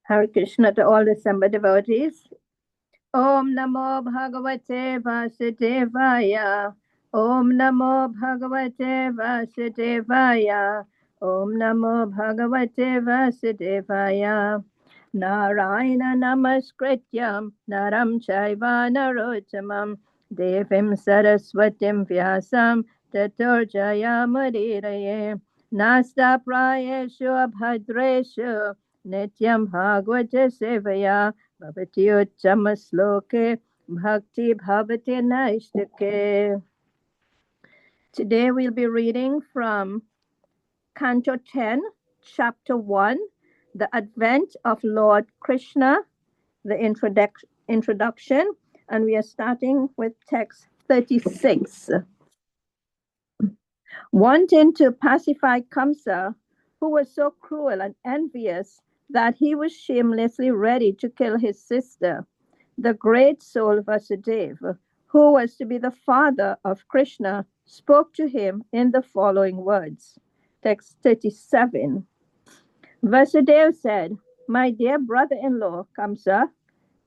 Hare Krishna to all December devotees. Om Namo Bhagavate Vasudevaya. Om Namo Bhagavate Vasudevaya. Om Namo Bhagavate Vasudevaya. Narayana Namaskrityam Naram Chaiva Narottamam Devim Saraswatim Vyasam Tato Jayamudiraye Nasta Prayeshu Abhadreshu Nityam Bhagavata Sevaya Bhavati Uttama Sloke Bhakti Bhavati Naistake. Today we'll be reading from Canto 10, Chapter 1, The Advent of Lord Krishna, the introduction, and we are starting with text 36. Wanting to pacify Kamsa, who was so cruel and envious that he was shamelessly ready to kill his sister, the great soul Vasudeva, who was to be the father of Krishna, spoke to him in the following words. Text 37. Vasudeva said, "My dear brother-in-law, Kamsa,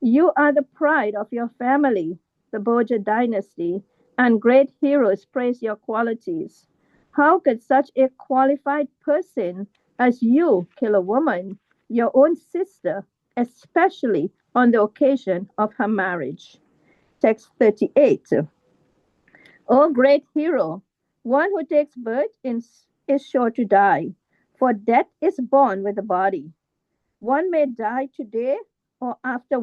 you are the pride of your family, the Bhoja dynasty, and great heroes praise your qualities. How could such a qualified person as you kill a woman, your own sister, especially on the occasion of her marriage?" Text 38. O great hero, one who takes birth is sure to die, for death is born with the body. One may die today or after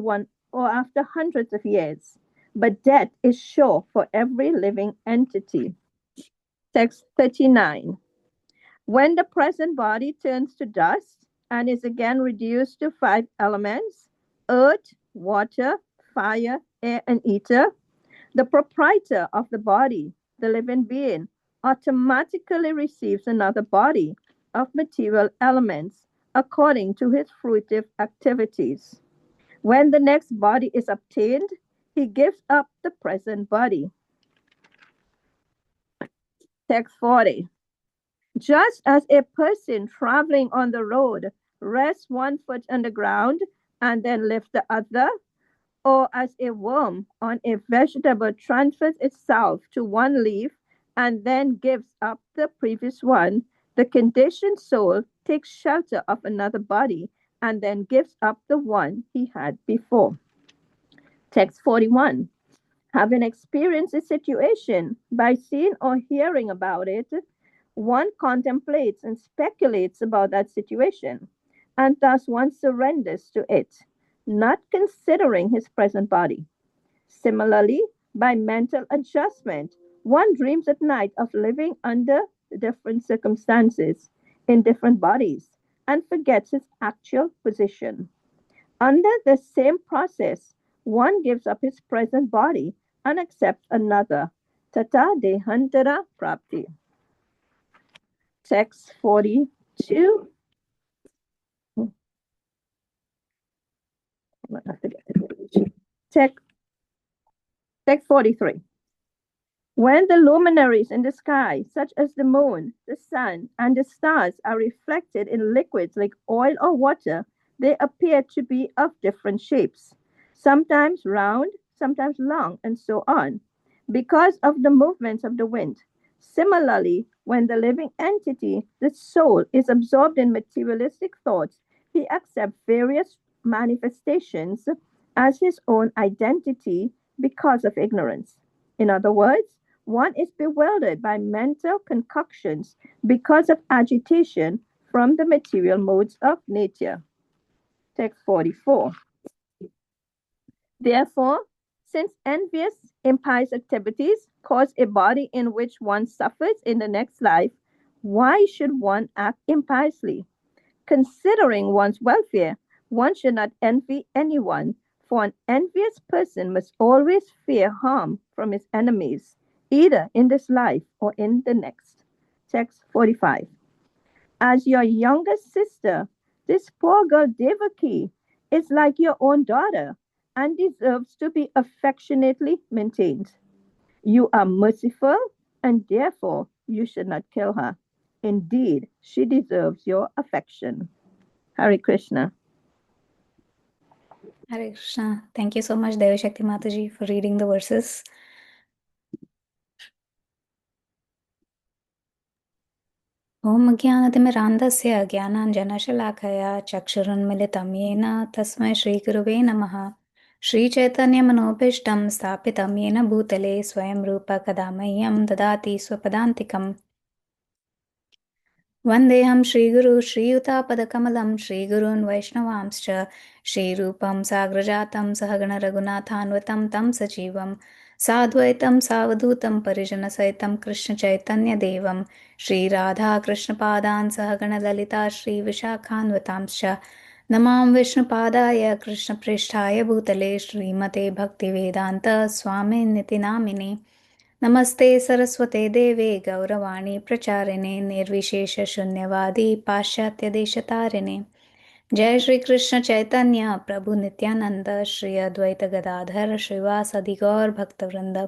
hundreds of years, but death is sure for every living entity. Text 39. When the present body turns to dust and is again reduced to 5 elements, earth, water, fire, air, and ether, the proprietor of the body, the living being, automatically receives another body of material elements according to his fruitive activities. When the next body is obtained, he gives up the present body. Text 40. Just as a person traveling on the road rests one foot on the ground and then lifts the other, or as a worm on a vegetable transfers itself to one leaf and then gives up the previous one, the conditioned soul takes shelter of another body and then gives up the one he had before. Text 41. Having experienced a situation by seeing or hearing about it, one contemplates and speculates about that situation, and thus one surrenders to it, not considering his present body. Similarly, by mental adjustment, one dreams at night of living under different circumstances in different bodies and forgets his actual position. Under the same process, one gives up his present body and accepts another. Tata dehantara prapti. Text 42. Text 43. When the luminaries in the sky, such as the moon, the sun, and the stars, are reflected in liquids like oil or water, they appear to be of different shapes, sometimes round, sometimes long, and so on, because of the movements of the wind. Similarly, when the living entity, the soul, is absorbed in materialistic thoughts, he accepts various manifestations as his own identity because of ignorance. In other words, one is bewildered by mental concoctions because of agitation from the material modes of nature. Text 44. Therefore, since envious, impious activities cause a body in which one suffers in the next life, why should one act impiously? Considering one's welfare, one should not envy anyone, for an envious person must always fear harm from his enemies, either in this life or in the next. Text 45. As your younger sister, this poor girl Devaki is like your own daughter and deserves to be affectionately maintained. You are merciful, and therefore you should not kill her. Indeed, she deserves your affection. Hare Krishna. Hare Krishna. Thank you so much, Devashakti Mataji, for reading the verses. ॐ अज्ञानतिमिरान्धस्य ज्ञानाञ्जनशलाकया चक्षुरुन्मिलितं येन तस्मै श्रीगुरुवे नमः। श्रीचैतन्यमनोभीष्टं स्थापितं येन भूतले स्वयं रूप कदा मह्यं ददाति स्वपदान्तिकम्। वन्देऽहं श्रीगुरु श्रीयुतापदकमलं श्रीगुरून् वैष्णवांश्च श्रीरूपं साग्रजातं सहगणरघुनाथान्वितं तं सजीवं साद्वैतं सावधूतं परिजनसहितं कृष्णचैतन्यदेवं श्रीराधाकृष्णपादान् सहगणललिता श्रीविशाखान्वितांश्च नमां विष्णुपादाय कृष्णप्रेष्ठाय भूतले श्रीमते भक्तिवेदान्त स्वामिनिति नामिने नमस्ते सरस्वते देवे गौरवाणी प्रचारिणे निर्विशेषशून्यवादी पाश्चात्यदेशतारिणे जय श्री कृष्ण चैतन्य प्रभु नित्यानंद श्री अद्वैत गदाधर श्रीवासदि गौर भक्तवृंद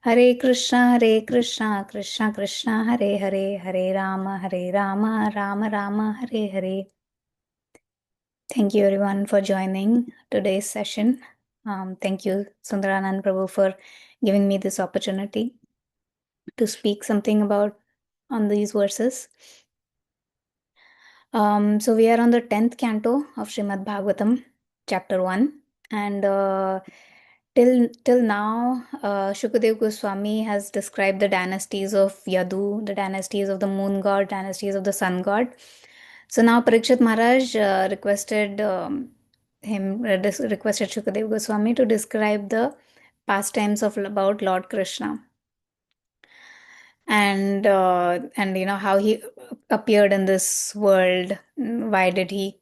हरे Krishna Krishna Krishna Hare Hare Hare Ram Ram Ram Hare Hare. Thank you everyone for joining today's session. Thank you Sundaranand Prabhu for giving me this opportunity to speak something about on these verses. So we are on the 10th canto of Srimad Bhagavatam, chapter 1, and till now, Shukadev Goswami has described the dynasties of Yadu, the dynasties of the moon god, dynasties of the sun god. So now Parikshit Maharaj requested requested Shukadev Goswami to describe the pastimes of about Lord Krishna. And you know how he appeared in this world. Why did he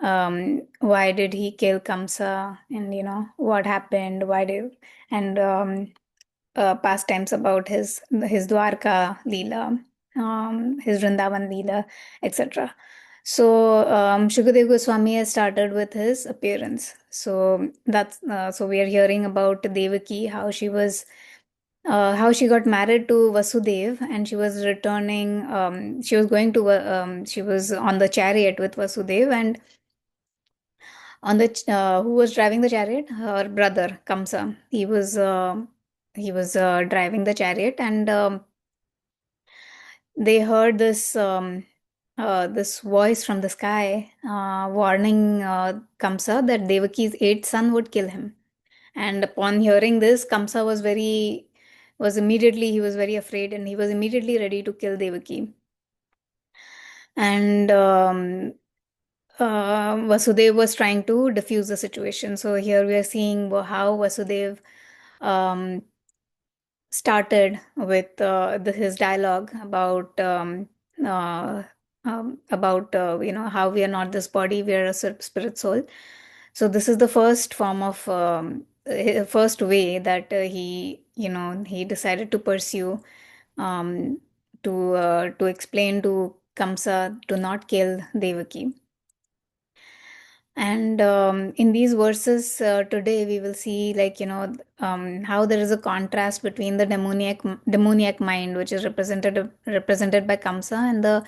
kill Kamsa, and you know what happened, why did and pastimes about his Dwarka Leela, his Vrindavan Leela, etc. So Shukadev Goswami has started with his appearance. So that's so we are hearing about Devaki, how she got married to Vasudev, and she was returning. She was going to. She was on the chariot with Vasudev, and on the who was driving the chariot? Her brother Kamsa. He was driving the chariot, and they heard this voice from the sky warning Kamsa that Devaki's eighth son would kill him. And upon hearing this, Kamsa he was very afraid, and he was immediately ready to kill Devaki. And Vasudev was trying to diffuse the situation. So here we are seeing how Vasudev um, started with his dialogue about you know how we are not this body, we are a spirit soul. So this is the first form of first way that he decided to pursue, um, to explain to Kamsa to not kill Devaki. And in these verses today, we will see, like, how there is a contrast between the demoniac mind, which is represented by Kamsa,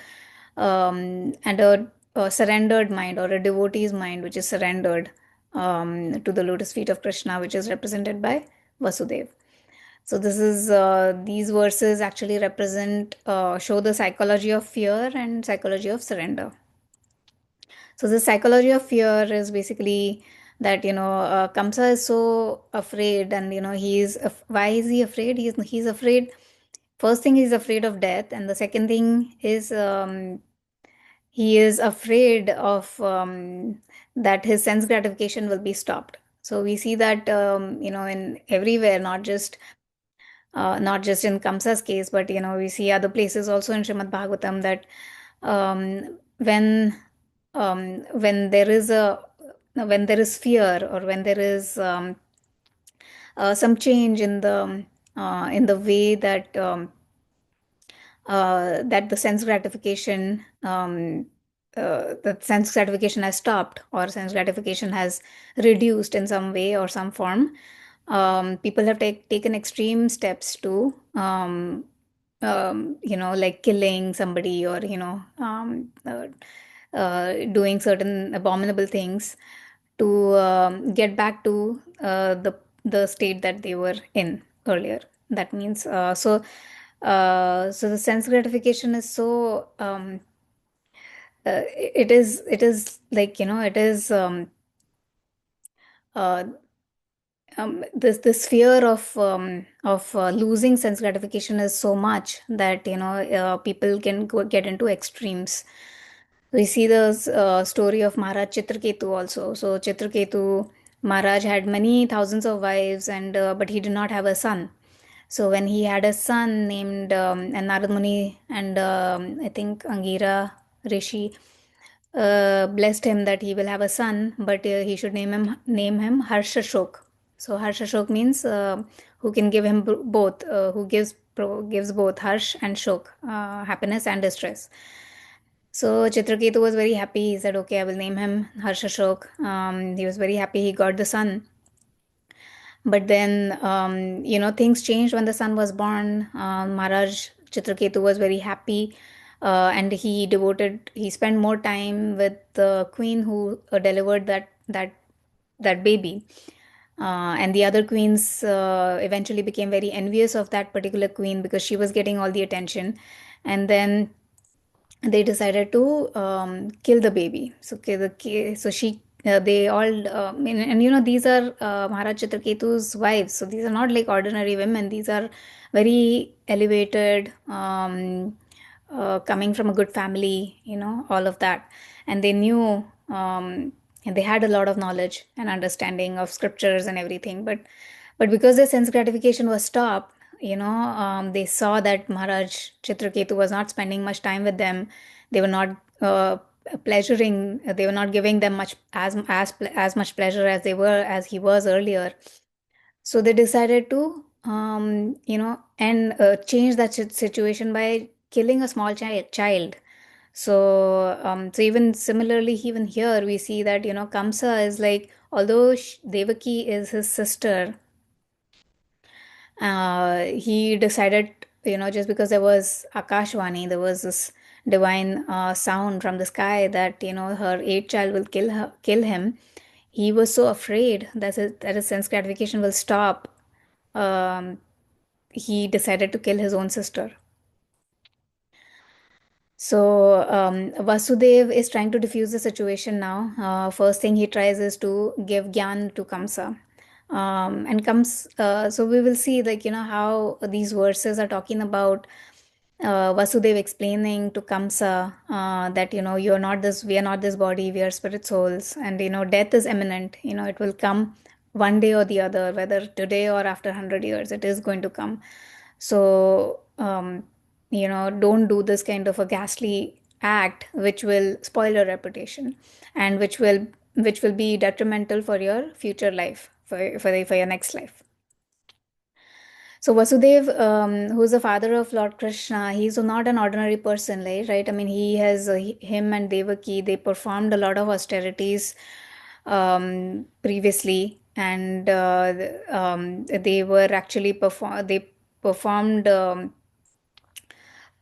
and a surrendered mind, or a devotee's mind, which is surrendered to the lotus feet of Krishna, which is represented by Vasudev. So these verses actually show the psychology of fear and psychology of surrender. So the psychology of fear is basically that Kamsa is so afraid, and why is he afraid? He's afraid. First thing, he's afraid of death, and the second thing is he is afraid of that his sense gratification will be stopped. So we see that in everywhere, not just in Kamsa's case, but we see other places also in Srimad Bhagavatam that when there is fear, or when there is some change in the way that the sense gratification has stopped, or sense gratification has reduced in some way or some form. People have taken extreme steps to like killing somebody, or doing certain abominable things to get back to the state that they were in earlier. That means so the sense gratification is so it is like, it is uh, this fear of losing sense gratification is so much that people can get into extremes. We see the story of Maharaj Chitraketu also. So Chitraketu Maharaj had many thousands of wives, and but he did not have a son. So when he had a son named and Narad Muni and I think Angira Rishi blessed him that he will have a son, but he should name him Harshashok. So Harshashok means who can give him both, who gives both harsh and shok, happiness and distress. So Chitraketu was very happy. He said, "Okay, I will name him Harshashok." He was very happy. He got the son, but then things changed when the son was born. Maharaj Chitraketu was very happy, and he spent more time with the queen who delivered that baby. And the other queens eventually became very envious of that particular queen because she was getting all the attention. And then they decided to kill the baby. So she they all and these are Maharaj Chitraketu's wives. So these are not like ordinary women. These are very elevated, coming from a good family, all of that. And they knew, and they had a lot of knowledge and understanding of scriptures and everything. But because their sense gratification was stopped, they saw that Maharaj Chitraketu was not spending much time with them. They were not they were not giving them much as much pleasure as he was earlier. So they decided to and change that situation by killing a small child. So even similarly, even here we see that Kamsa is like, although Devaki is his sister, he decided, just because there was Akashvani, there was this divine sound from the sky that her eighth child will kill him. He was so afraid that his sense gratification will stop. Um, he decided to kill his own sister. So Vasudev is trying to diffuse the situation now. First thing he tries is to give Gyan to Kamsa. And comes So we will see, like, how these verses are talking about Vasudev explaining to Kamsa that you're not this, we are not this body, we are spirit souls, and death is imminent. It will come one day or the other, whether today or after 100 years, it is going to come. So don't do this kind of a ghastly act which will spoil your reputation, and which will be detrimental for your future life, for your next life. So Vasudev, who is the father of Lord Krishna, he's not an ordinary person, right? I mean, him and Devaki, they performed a lot of austerities previously, and they were actually they performed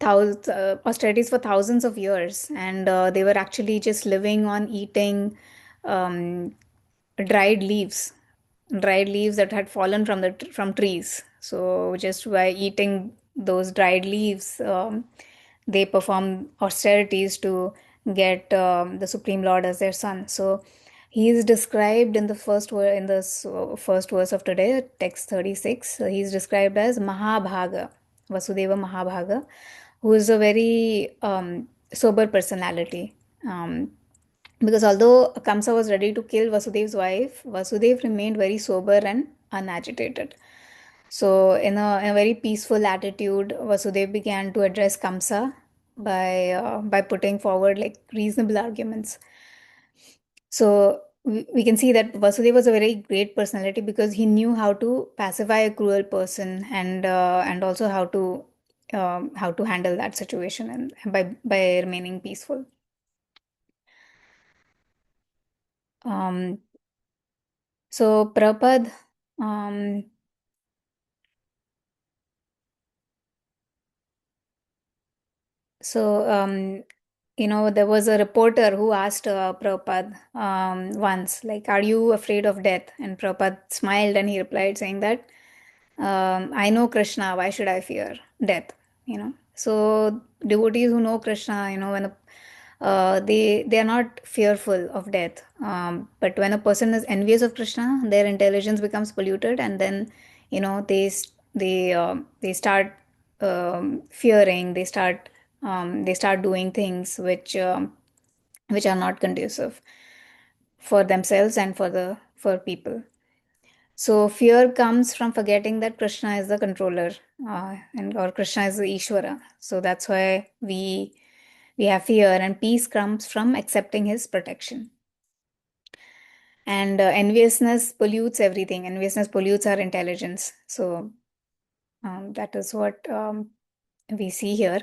austerities for thousands of years, and they were actually just living on eating um, dried leaves dried leaves that had fallen from trees. So just by eating those dried leaves, they perform austerities to get the Supreme Lord as their son. So he is described in the first verse of today, text 36. So he is described as Mahabhaga, Vasudeva Mahabhaga, who is a very sober personality. Because although Kamsa was ready to kill Vasudev's wife, Vasudev remained very sober and unagitated. So, in a very peaceful attitude, Vasudev began to address Kamsa by putting forward like reasonable arguments. So we can see that Vasudeva was a very great personality because he knew how to pacify a cruel person, and also how to handle that situation, and by remaining peaceful. Um, so Prabhupada, um, so there was a reporter who asked Prabhupada once, like, are you afraid of death? And Prabhupada smiled and he replied, saying that, I know Krishna, why should I fear death? So devotees who know Krishna, when they are not fearful of death. But when a person is envious of Krishna, their intelligence becomes polluted, and then they start fearing. They start doing things which are not conducive for themselves and for people. So fear comes from forgetting that Krishna is the controller, and or Krishna is the Ishvara. So that's why we have fear, and peace comes from accepting his protection. And enviousness pollutes everything. Enviousness pollutes our intelligence. So that is what we see here.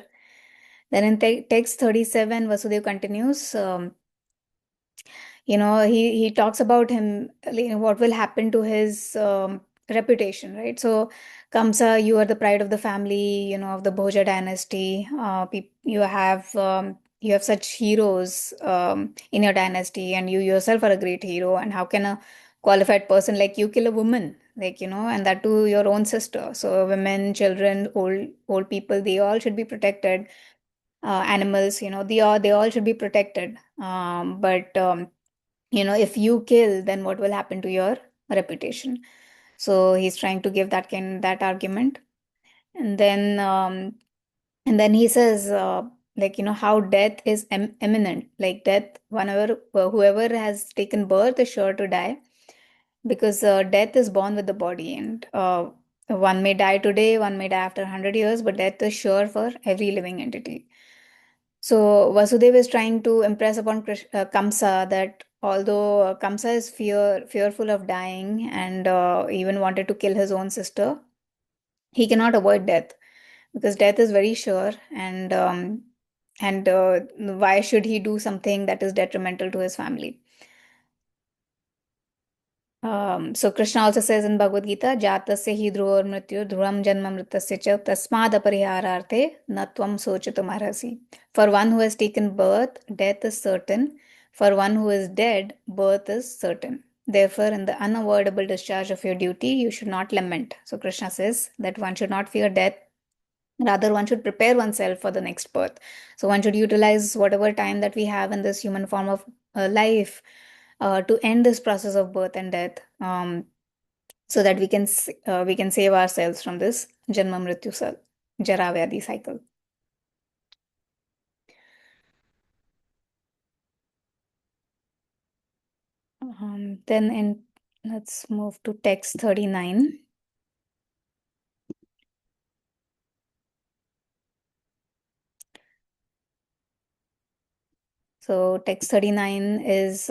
Then in text 37, Vasudev continues. He talks about him, what will happen to his reputation, right? So Kamsa, you are the pride of the family, of the Bhoja dynasty. You have such heroes in your dynasty, and you yourself are a great hero. And how can a qualified person like you kill a woman, and that to your own sister? So women, children, old people, they all should be protected. Animals, they all should be protected. But if you kill, then what will happen to your reputation? So he's trying to give that argument. And then he says, how death is imminent. Like death, whenever whoever has taken birth is sure to die, because death is born with the body, and one may die today, one may die after 100 years, but death is sure for every living entity. So Vasudev is trying to impress upon Kamsa that although Kamsa is fearful of dying, and even wanted to kill his own sister, he cannot avoid death, because death is very sure. And why should he do something that is detrimental to his family? So Krishna also says in Bhagavad Gita, Jatasya hi dhruvar mrityu dhruvam janma mritasya cha tasmad aparihararthe na tvam sochitum arhasi. For one who has taken birth, death is certain. For one who is dead, birth is certain. Therefore, in the unavoidable discharge of your duty, you should not lament. So Krishna says that one should not fear death. Rather, one should prepare oneself for the next birth. So one should utilize whatever time that we have in this human form of life to end this process of birth and death, so that we can save ourselves from this janma mrityu jara vyadhi cycle. Then let's move to text 39. So text 39 is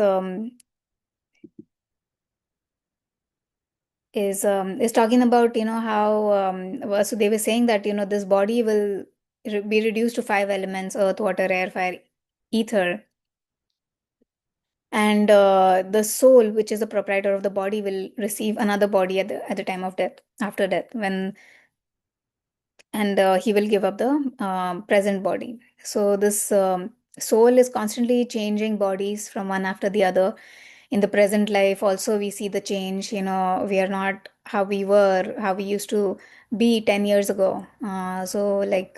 talking about how Vasudeva is saying that this body will be reduced to 5 elements: earth, water, air, fire, ether. And the soul, which is the proprietor of the body, will receive another body at the time of death, after death, and he will give up the present body. So this soul is constantly changing bodies from one after the other. In the present life also we see the change. We are not how we used to be 10 years ago. So like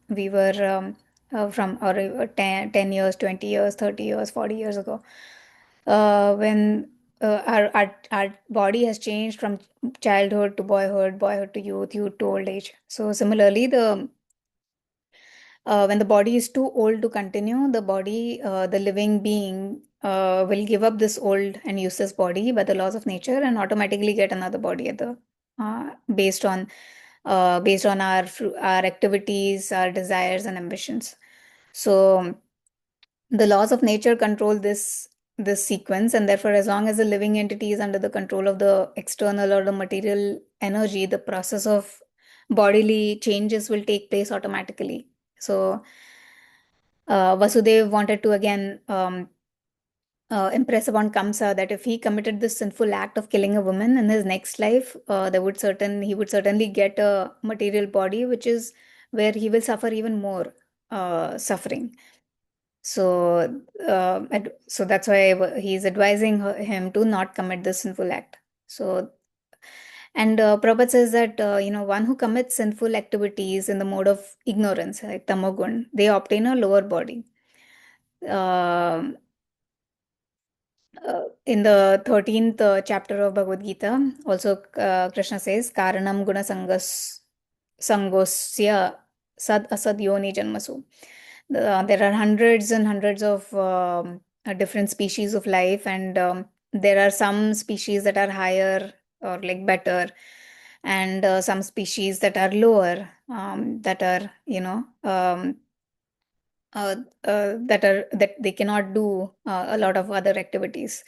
we were from or 10 years, 20 years, 30 years, 40 years ago, when our body has changed from childhood to boyhood, boyhood to youth, youth to old age. So similarly, the when the body is too old to continue, the living being will give up this old and useless body by the laws of nature, and automatically get another body at the based on our activities, our desires, and ambitions. So the laws of nature control this sequence, and therefore, as long as the living entity is under the control of the external or the material energy, the process of bodily changes will take place automatically. So Vasudev wanted to again impress upon Kamsa that if he committed this sinful act of killing a woman in his next life, he would certainly get a material body, which is where he will suffer even more suffering. So, so that's why he's advising him to not commit this sinful act. So, and Prabhupada says that one who commits sinful activities in the mode of ignorance, like tamogun, they obtain a lower body. Um in the 13th chapter of Bhagavad Gita, also Krishna says, Karanam guna sangosya sad asad yoni janmasu. There are hundreds and hundreds of different species of life, and there are some species that are higher or like better, and some species that are lower, that are, that they cannot do a lot of other activities.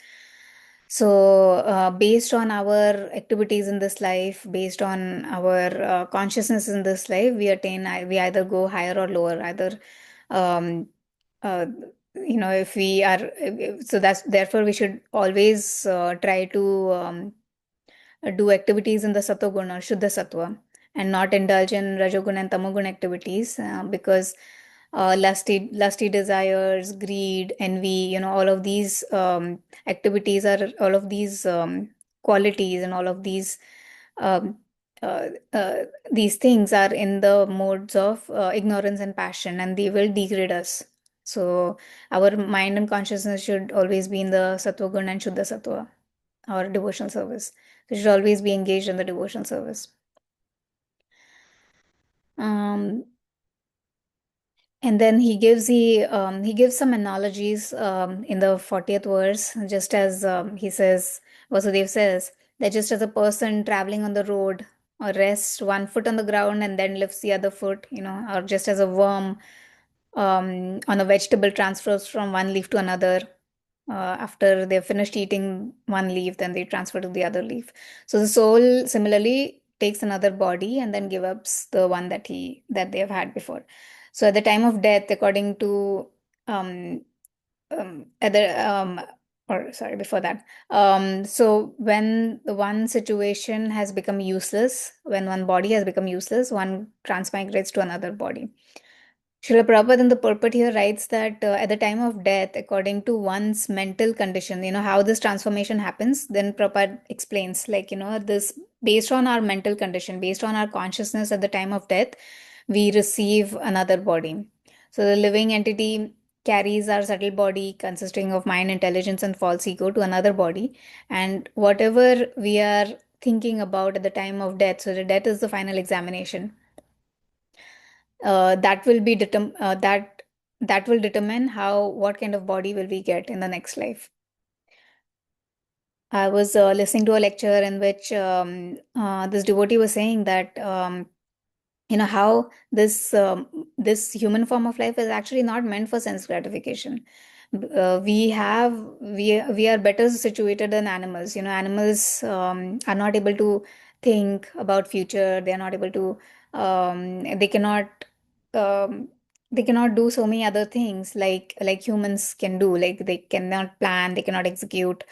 So based on our activities in this life, based on our consciousness in this life, we either go higher or lower, either um, uh, if we are, so that's therefore we should always try to do activities in the sattva-guna or shuddha sattva, and not indulge in rajoguna and tamoguna activities, because lusty desires, greed, envy, all of these activities are all of these qualities, and all of um, uh, uh, these things are in the modes of ignorance and passion, and they will degrade us. So our mind and consciousness should always be in the sattva guna and shuddha sattva, or devotional service. So you should always be engaged in the devotional service. Um, and then he gives some analogies in the 40th verse, just as he says, Vasudev says, that just as a person traveling on the road or rests one foot on the ground and then lifts the other foot, or just as a worm on a vegetable transfers from one leaf to another. After they've finished eating one leaf, then they transfer to the other leaf. So the soul similarly takes another body and then gives up the one that they have had before. So at the time of death, according to um, other or sorry, before that, so when the one situation has become useless, when one body has become useless, one transmigrates to another body. Srila Prabhupada in the purport here writes that at the time of death, according to one's mental condition, how this transformation happens, then Prabhupada explains, like, this based on our mental condition, based on our consciousness at the time of death, we receive another body. So the living entity carries our subtle body consisting of mind, intelligence, and false ego to another body. And whatever we are thinking about at the time of death, so the death is the final examination, that will be that will determine what kind of body will we get in the next life. I was listening to a lecture in which this devotee was saying that how this human form of life is actually not meant for sense gratification. We are better situated than animals. Animals are not able to think about future. They are not able to they cannot um, do so many other things like humans can do. Like they cannot plan, they cannot execute,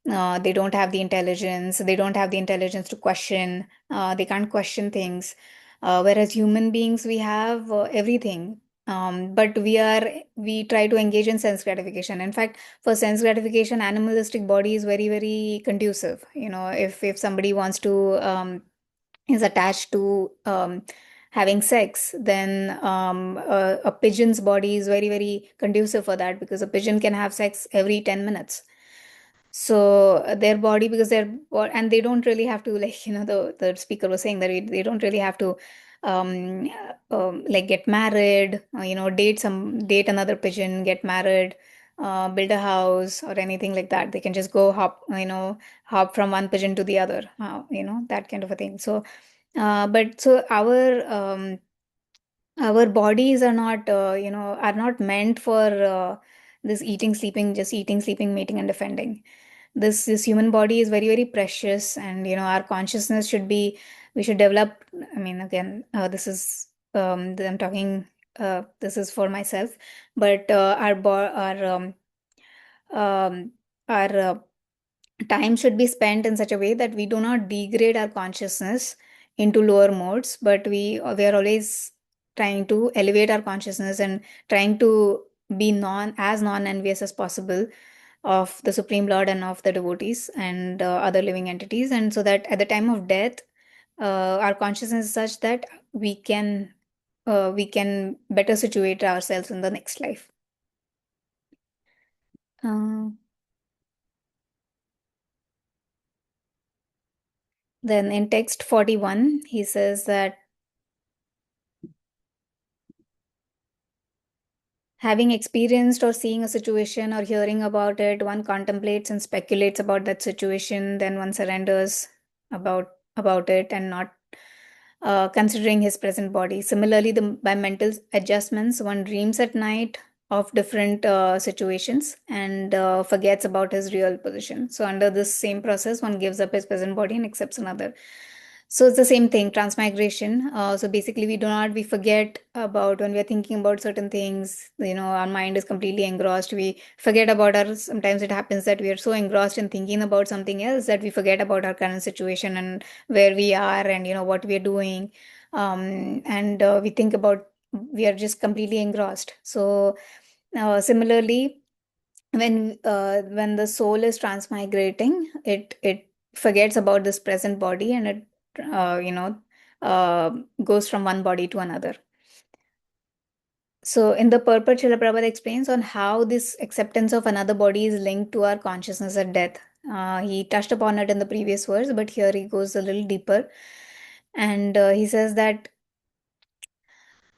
they don't have the intelligence, to question, they can't question things, whereas human beings, we have everything. But we try to engage in sense gratification. In fact, for sense gratification, animalistic body is very, very conducive. If somebody wants to is attached to having sex, then a pigeon's body is very, very conducive for that, because a pigeon can have sex every 10 minutes. So their body, because and they don't really have to, like, the speaker was saying that they don't really have to like get married, date another pigeon, get married, build a house or anything like that. They can just go hop from one pigeon to the other, that kind of a thing. So but so our bodies are not are not meant for this eating, sleeping, just eating, sleeping, mating, and defending. This human body is very, very precious, and our consciousness should be, we should develop. I mean, again, this is I'm talking, this is for myself, but um, our time should be spent in such a way that we do not degrade our consciousness into lower modes, but we are always trying to elevate our consciousness and trying to be non-envious as possible of the Supreme Lord and of the devotees and other living entities, and so that at the time of death, our consciousness is such that we can better situate ourselves in the next life. Uh, then in text 41, he says that having experienced or seeing a situation or hearing about it, one contemplates and speculates about that situation, then one surrenders about it and not considering his present body. Similarly, by mental adjustments, one dreams at night of different situations and forgets about his real position. So, under this same process, one gives up his present body and accepts another. So it's the same thing, transmigration. So basically, we forget about when we are thinking about certain things, our mind is completely engrossed. We forget about sometimes it happens that we are so engrossed in thinking about something else that we forget about our current situation and where we are and, what we are doing. And we think about, we are just completely engrossed. So similarly, when the soul is transmigrating, it forgets about this present body and it uh, goes from one body to another. So in the purport, Srila Prabhupada explains on how this acceptance of another body is linked to our consciousness at death. He touched upon it in the previous verse, but here he goes a little deeper. And he says that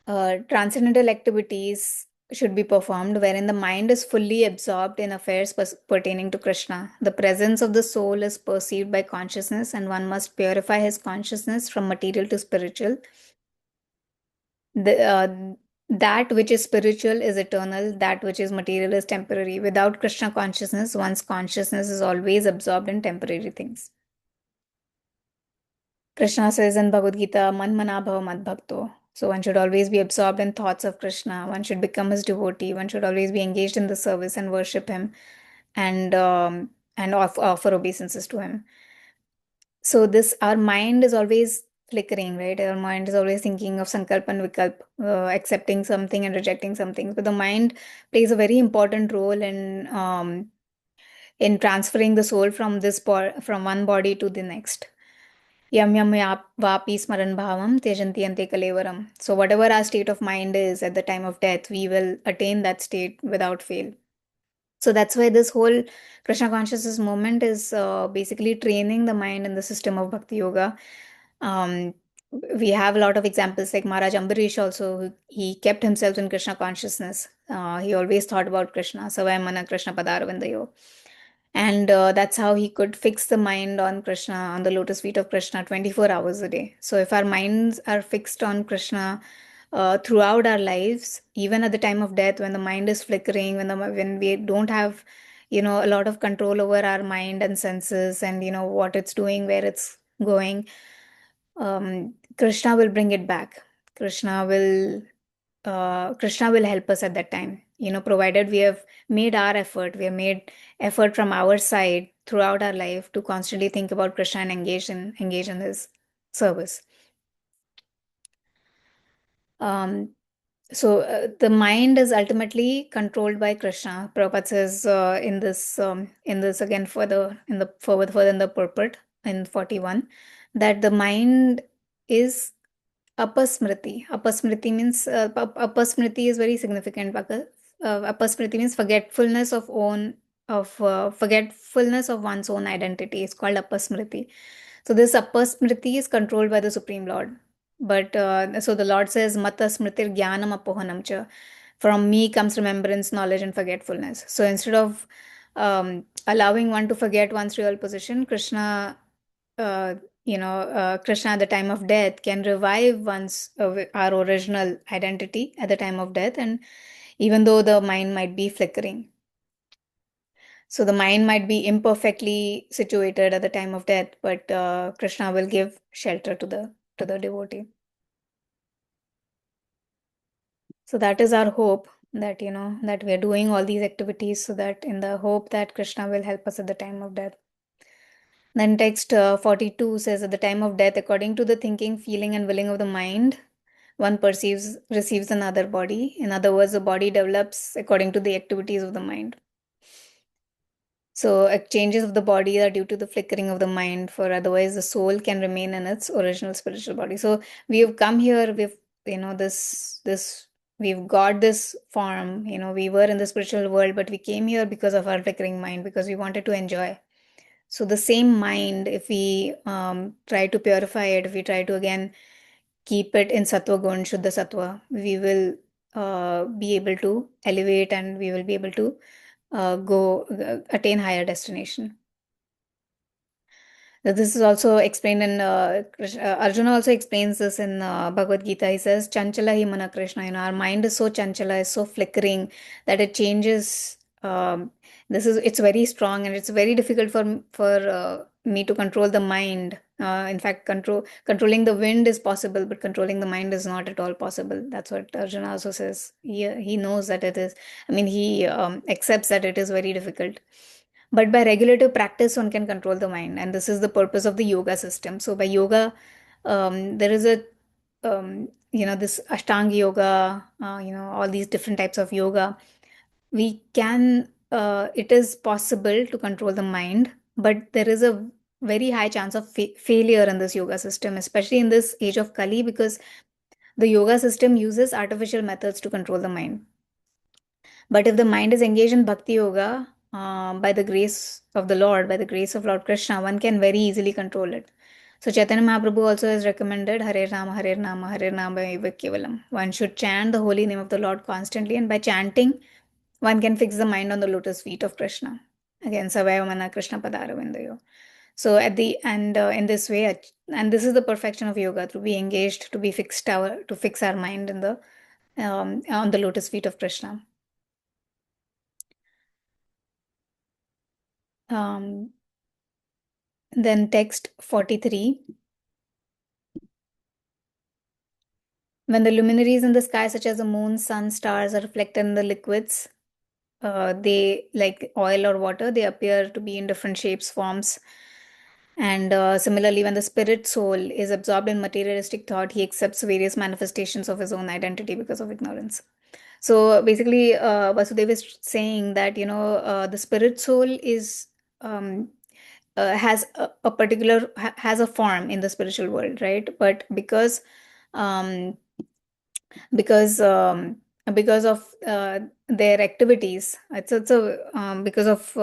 transcendental activities should be performed wherein the mind is fully absorbed in affairs pertaining to Krishna. The presence of the soul is perceived by consciousness, and one must purify his consciousness from material to spiritual. That which is spiritual is eternal, that which is material is temporary. Without Krishna consciousness, one's consciousness is always absorbed in temporary things. Krishna says in Bhagavad Gita, Man mana bhava mad bhakto. So one should always be absorbed in thoughts of Krishna. One should become his devotee. One should always be engaged in the service and worship him, and offer obeisances to him. So this our mind is always flickering, right? Our mind is always thinking of sankalp and vikalp, accepting something and rejecting something. But the mind plays a very important role in transferring the soul from from one body to the next. Yam yam vapi smaran bhavam tejanti ante kalevaram. So whatever our state of mind is at the time of death, we will attain that state without fail. So that's why this whole Krishna consciousness movement is basically training the mind in the system of Bhakti Yoga. Um, we have a lot of examples like Maharaj Ambarish also, he kept himself in Krishna consciousness. He always thought about Krishna, Savai Mana Krishna Padaravindayo. And that's how he could fix the mind on Krishna, on the lotus feet of Krishna 24 hours a day. So if our minds are fixed on Krishna throughout our lives, even at the time of death, when the mind is flickering, when we don't have, a lot of control over our mind and senses and, what it's doing, where it's going, Krishna will bring it back. Krishna will help us at that time, provided we have made our effort, we have made effort from our side throughout our life to constantly think about Krishna and engage in his service. So the mind is ultimately controlled by Krishna. Prabhupada says in this again further in the purport in 41 that the mind is apasmriti. Apasmriti means apasmriti is very significant. Apasmriti means forgetfulness of one's own identity. It's called apasmriti. So this apasmriti is controlled by the Supreme Lord. But so the Lord says, Mata smritir jnanam apohanam cha. From me comes remembrance, knowledge, and forgetfulness. So instead of allowing one to forget one's real position, uh, Krishna at the time of death can revive our original identity at the time of death, and even though the mind might be flickering. So the mind might be imperfectly situated at the time of death, but Krishna will give shelter to the devotee. So that is our hope that that we are doing all these activities so that in the hope that Krishna will help us at the time of death. Then text 42 says at the time of death, according to the thinking, feeling, and willing of the mind, one receives another body. In other words, the body develops according to the activities of the mind. So changes of the body are due to the flickering of the mind, for otherwise the soul can remain in its original spiritual body. So we have come here, this we've got this form, we were in the spiritual world, but we came here because of our flickering mind, because we wanted to enjoy. So the same mind, if we try to purify it, if we try to again keep it in sattva gun, shuddha sattva, we will be able to elevate, and we will be able to go attain higher destination. This is also explained in Arjuna also explains this in Bhagavad Gita. He says, "Chanchala hi mana Krishna." Our mind is so chanchala, is so flickering that it changes. It's very strong, and it's very difficult for me to control the mind. In fact, controlling the wind is possible, but controlling the mind is not at all possible. That's what Arjuna also says. He knows that it is. I mean, he accepts that it is very difficult. But by regulative practice, one can control the mind, and this is the purpose of the yoga system. So by yoga, there is this Ashtanga yoga, all these different types of yoga. It is possible to control the mind, but there is a very high chance of failure in this yoga system, especially in this age of Kali, because the yoga system uses artificial methods to control the mind. But if the mind is engaged in bhakti yoga, by the grace of the Lord, by the grace of Lord Krishna, one can very easily control it. So Chaitanya Mahaprabhu also has recommended Hare Rama, Hare Rama, Hare Rama eva kevalam. One should chant the holy name of the Lord constantly, and by chanting, one can fix the mind on the lotus feet of Krishna. Again, Savaya Mana Krishna Padaravindayo. So at the and in this way, and this is the perfection of yoga, to be engaged, to fix our mind in the on the lotus feet of Krishna. Then text 43. When the luminaries in the sky, such as the moon, sun, stars, are reflected in the liquids, they, like oil or water, they appear to be in different shapes, forms. And similarly, when the spirit soul is absorbed in materialistic thought, he accepts various manifestations of his own identity because of ignorance. So basically, Vasudev is saying that, the spirit soul is has a particular has a form in the spiritual world, right? But um, because um, because of their activities, because of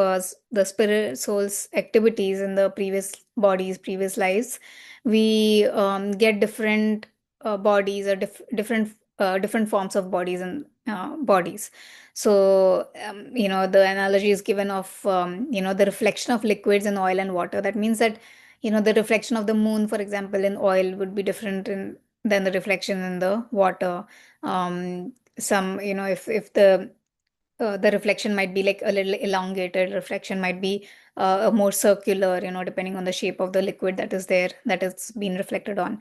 the spirit soul's activities in the previous lives, we get different bodies, or different forms of bodies and bodies. So the analogy is given of the reflection of liquids in oil and water. That means that the reflection of the moon, for example, in oil would be different than the reflection in the water. Some, if the reflection might be like a little elongated, reflection might be a more circular, depending on the shape of the liquid that is there, that it's been reflected on.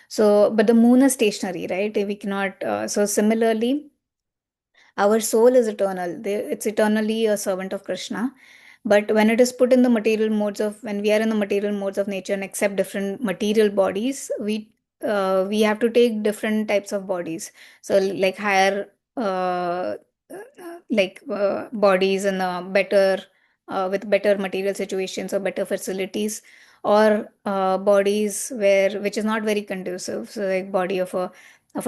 So, but the moon is stationary, right? We cannot. So similarly, our soul is eternal. It's eternally a servant of Krishna. But when it is put in the when we are in the material modes of nature and accept different material bodies, we have to take different types of bodies. So like higher, bodies and with better material situations or better facilities, or bodies which is not very conducive. So like body of a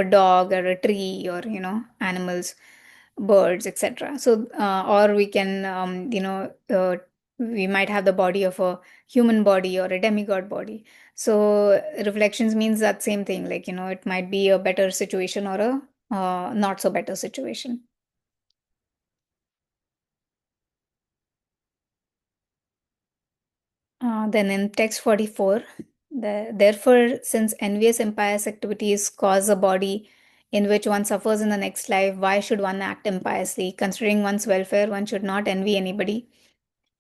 dog or a tree, or animals, birds, etc. So or we can we might have the body of a human body or a demigod body. So reflections means that same thing, like it might be a better situation or a not so better situation. Then in text 44, therefore, since envious impious activities cause a body in which one suffers in the next life, why should one act impiously? Considering one's welfare, one should not envy anybody.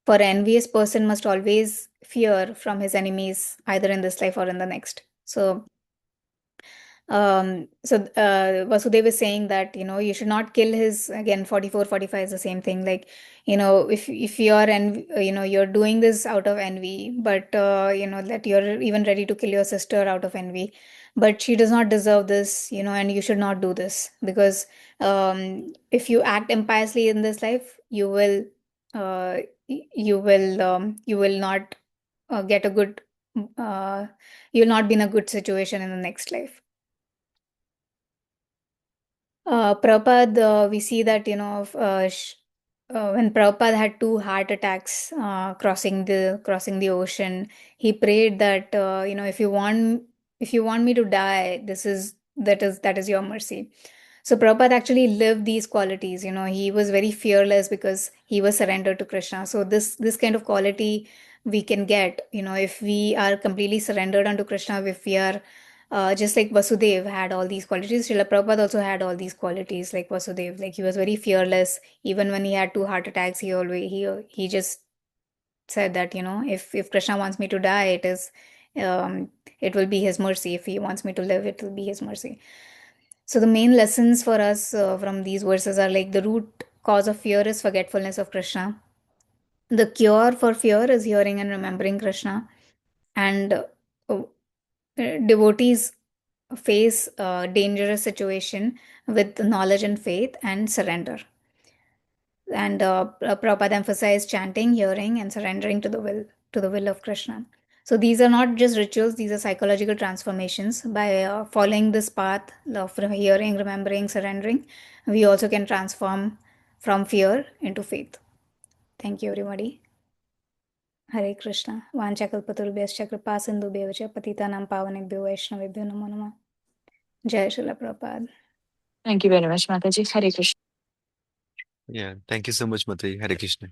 For an envious person must always fear from his enemies, either in this life or in the next. So Vasudev is saying that, you should not kill his, again, 44, 45 is the same thing. Like, if you're, and you're doing this out of envy, but, that you're even ready to kill your sister out of envy, but she does not deserve this, and you should not do this, because if you act impiously in this life, you will not get a good, uh, you'll not be in a good situation in the next life. Prabhupada, we see that, when Prabhupada had two heart attacks crossing the ocean, he prayed that, if you want me to die, that is your mercy. So Prabhupada actually lived these qualities. He was very fearless because he was surrendered to Krishna. So this kind of quality we can get, if we are completely surrendered unto Krishna, if we are just like Vasudev had all these qualities. Srila Prabhupada also had all these qualities like Vasudev. Like, he was very fearless. Even when he had two heart attacks, he just said that, if Krishna wants me to die, it will be his mercy. If he wants me to live, it will be his mercy. So the main lessons for us from these verses are like, the root cause of fear is forgetfulness of Krishna. The cure for fear is hearing and remembering Krishna. And devotees face a dangerous situation with knowledge and faith and surrender. And Prabhupada emphasized chanting, hearing, and surrendering to the will of Krishna. So these are not just rituals; these are psychological transformations. By following this path of hearing, remembering, surrendering, we also can transform from fear into faith. Thank you, everybody. Hare Krishna. Vanchakalpatarubhyascha kripa sindhubhyo cha patitanam pavanebhyo vaishnavebhyo namo namah. Jai Srila Prabhupada. Thank you very much, Mataji. Hare Krishna. Yeah, thank you so much, Mataji. Hare Krishna.